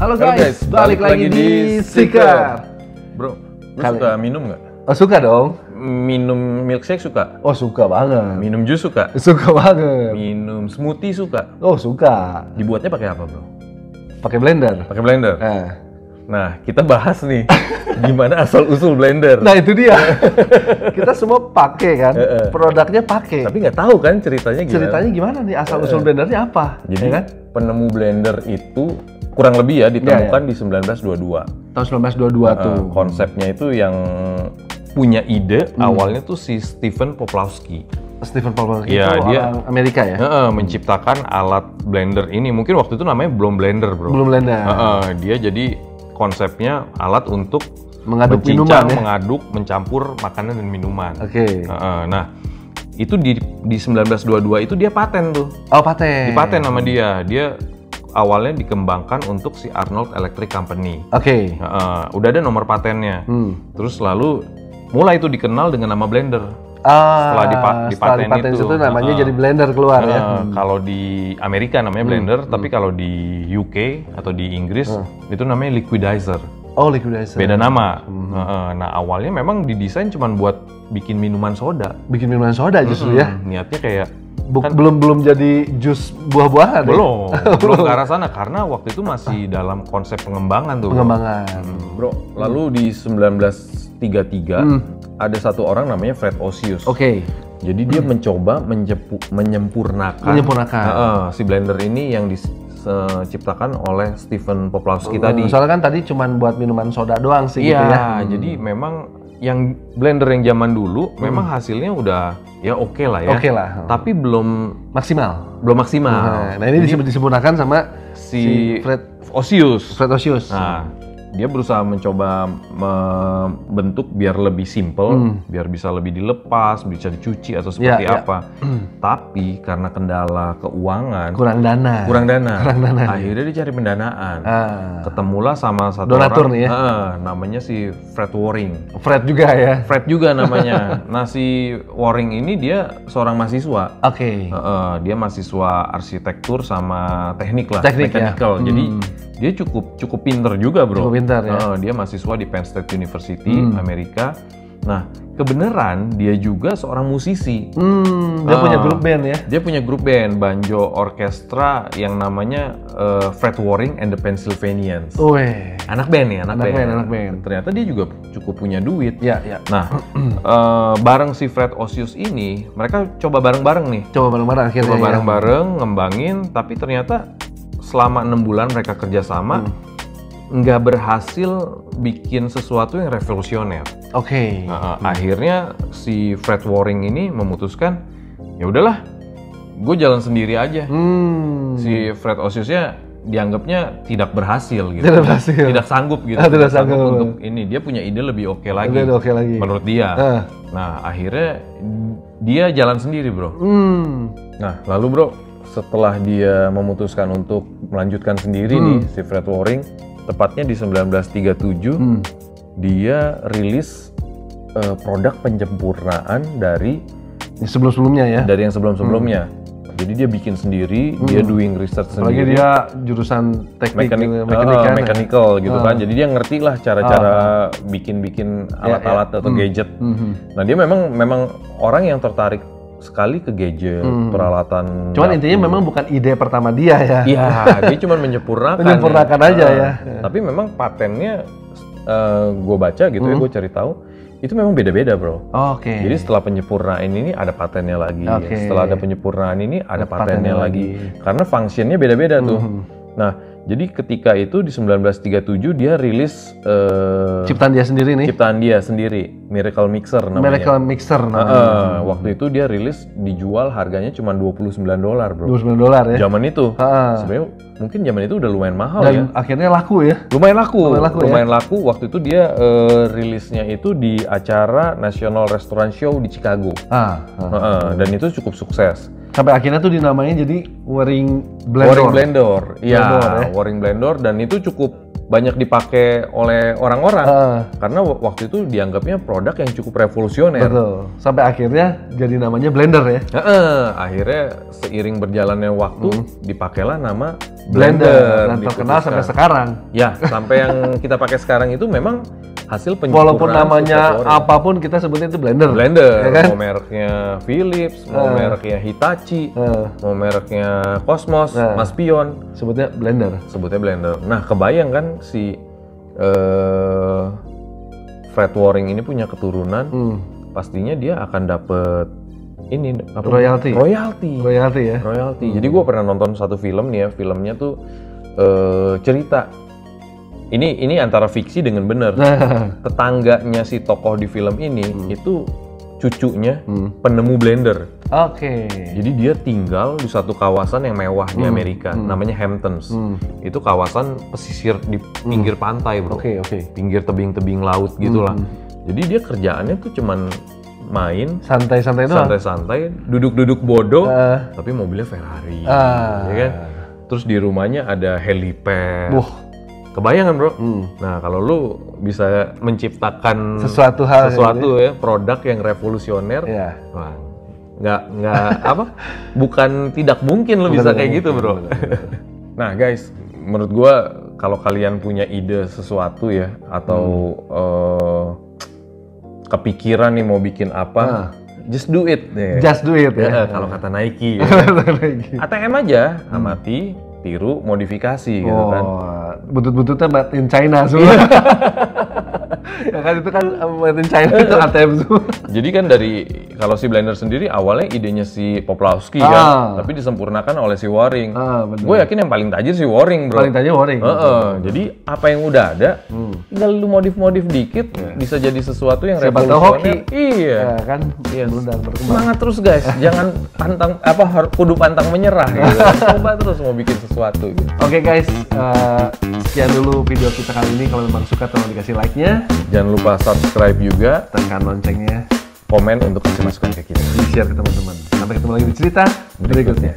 Halo guys, balik lagi di Seeker. Bro, lu suka minum nggak? Oh, suka dong. Minum milkshake suka? Oh, suka banget. Minum jus suka? Suka banget. Minum smoothie suka? Oh, suka. Dibuatnya pakai apa, bro? Pakai blender. Pakai blender? Nah, kita bahas nih gimana asal-usul blender. Nah, itu dia. Kita semua pakai kan, produknya pakai. Tapi nggak tahu kan ceritanya gimana. Ceritanya gimana nih, asal-usul blendernya apa? Jadi ya kan? penemu blender itu kurang lebih ya ditemukan di 1922. Tahun 1922 tuh. Konsepnya itu yang punya ide awalnya tuh si Stephen Poplawski. Stephen Poplawski ya, itu dia orang Amerika ya? Menciptakan alat blender ini. Mungkin waktu itu namanya belum blender, bro. Belum blender. Dia jadi konsepnya alat untuk mengaduk minuman ya? mengaduk, mencampur makanan dan minuman. Oke. Nah, itu di 1922 itu dia paten tuh. Oh, paten. Dipaten sama dia. Dia awalnya dikembangkan untuk si Arnold Electric Company. Oke. Udah ada nomor patennya. Terus lalu mulai itu dikenal dengan nama blender. Setelah dipaten itu namanya jadi blender keluar ya. Kalau di Amerika namanya blender, tapi kalau di UK atau di Inggris itu namanya liquidizer. Oh, liquidizer. Beda nama. Nah, awalnya memang didesain cuma buat bikin minuman soda. Bikin minuman soda justru ya. Niatnya kayak belum jadi jus buah-buahan. Belum ke arah sana karena waktu itu masih dalam konsep pengembangan tuh. Bro. Lalu di 1933 ada satu orang namanya Fred Osius. Oke. Jadi dia mencoba menyempurnakan si blender ini yang diciptakan oleh Stephen Poplawski tadi. Soalnya kan tadi cuma buat minuman soda doang sih gitu ya. Jadi memang yang blender yang zaman dulu memang hasilnya udah ya oke lah ya. Oke lah. Tapi belum maksimal. Nah, ini disempurnakan sama si Fred Osius. Nah, dia berusaha mencoba membentuk biar lebih simple, biar bisa lebih dilepas, bisa dicuci atau seperti apa. Tapi karena kendala keuangan, kurang dana. Akhirnya dia cari pendanaan. Ketemulah sama satu donatur orang, nih ya. Namanya si Fred Waring. Fred juga ya. Fred juga namanya. Nah, si Waring ini dia seorang mahasiswa. Oke. Dia mahasiswa arsitektur sama teknik lah, Ya. mechanical. Jadi dia cukup pinter juga, bro. Cukup pinter ya. Dia mahasiswa di Penn State University, Amerika. Nah, kebenaran dia juga seorang musisi. Dia punya grup band ya? Dia punya grup band, banjo orkestra yang namanya Fred Waring and the Pennsylvanians. Anak band ya, anak band. Ternyata dia juga cukup punya duit. Ya. Nah, bareng si Fred Osius ini, mereka coba bareng-bareng nih. Akhirnya. Ngembangin, tapi ternyata selama 6 bulan mereka kerjasama, nggak berhasil bikin sesuatu yang revolusioner. Oke. Akhirnya si Fred Waring ini memutuskan, ya udahlah, gue jalan sendiri aja. Si Fred Osiusnya dianggapnya tidak berhasil gitu. Tidak sanggup gitu. Tidak sanggup untuk ini. Dia punya ide lebih oke lagi. Menurut dia. Nah, akhirnya dia jalan sendiri, bro. Nah, lalu bro, setelah dia memutuskan untuk melanjutkan sendiri nih si Fred Waring, tepatnya di 1937 dia rilis produk penyempurnaan dari sebelum-sebelumnya ya. Dari yang sebelum-sebelumnya. Jadi dia bikin sendiri, dia doing research apalagi sendiri. Dia jurusan teknik mechanical gitu kan. Jadi dia ngerti lah cara-cara bikin alat-alat atau gadget. Nah, dia memang orang yang tertarik sekali ke gadget, peralatan. Cuman intinya memang bukan ide pertama dia ya. Iya, dia cuma menyempurnakan. Aja ya. Tapi memang patennya, gue baca gitu ya, gue cari tahu, itu memang beda-beda, bro. Oke. Jadi setelah penyempurnaan ini ada patennya lagi. Setelah ada penyempurnaan ini ada patennya lagi. Karena fungsinya beda-beda tuh. Nah, jadi ketika itu di 1937 dia rilis ciptaan dia sendiri, Miracle Mixer namanya. Waktu itu dia rilis dijual harganya cuma $29, bro. $29 ya. Zaman itu. Sebenarnya mungkin zaman itu udah lumayan mahal. Dan ya. Akhirnya laku ya. Lumayan laku. Waktu itu dia rilisnya itu di acara National Restaurant Show di Chicago. Dan itu cukup sukses. Sampai akhirnya tuh dinamanya jadi Waring Blender. Iya, Waring Blender, dan itu cukup banyak dipakai oleh orang-orang karena waktu itu dianggapnya produk yang cukup revolusioner. Betul. Sampai akhirnya jadi namanya blender ya. Akhirnya seiring berjalannya waktu dipakailah nama blender dan terkenal sampai sekarang. Ya, sampai yang kita pakai sekarang itu memang hasil penyukuran. Walaupun namanya apapun kita sebutnya itu blender. Ya kan? Mau mereknya Philips, mau mereknya Hitachi, mau mereknya Cosmos, Maspion, sebutnya blender. Nah, kebayang kan si Fred Waring ini punya keturunan, pastinya dia akan dapet ini apa? Royalty ya. Jadi gue pernah nonton satu film nih ya, filmnya tuh cerita ini antara fiksi dengan benar. Tetangganya si tokoh di film ini itu cucunya penemu blender. Oke. Jadi dia tinggal di satu kawasan yang mewah di Amerika, namanya Hamptons. Itu kawasan pesisir di pinggir pantai, bro. Oke. Pinggir tebing-tebing laut gitulah. Jadi dia kerjaannya tuh cuman main santai-santai, duduk-duduk bodoh, tapi mobilnya Ferrari, ya kan? Terus di rumahnya ada helipad. Kebayang kan, bro? Nah, kalau lu bisa menciptakan sesuatu ya, produk yang revolusioner, wah, nggak apa? Bukan tidak mungkin lu bisa kayak gitu, bro. Nah, guys, menurut gua kalau kalian punya ide sesuatu ya, atau kepikiran nih mau bikin apa, just do it deh. Just do it ya. Kalau kata Nike. ATM aja, amati, tiru, modifikasi gitu kan. Butut-bututnya made in China semua. Ya kan itu kan made in China itu ATM semua. Jadi kan kalau si blender sendiri awalnya idenya si Poplawski kan, tapi disempurnakan oleh si Waring. Gue yakin yang paling tajir si Waring, bro. Paling tajir Waring. Jadi apa yang udah ada, tinggal lu modif-modif dikit, bisa jadi sesuatu yang revolusioner. Iya kan. Semangat terus, guys. Jangan kudu pantang menyerah gitu. Coba terus mau bikin sesuatu gitu. Oke, guys, sekian dulu video kita kali ini. Kalau memang suka tolong dikasih like-nya. Jangan lupa subscribe juga, tekan loncengnya, komen untuk kasih masukan ke kita, share ke teman-teman. Sampai ketemu lagi di cerita berikutnya.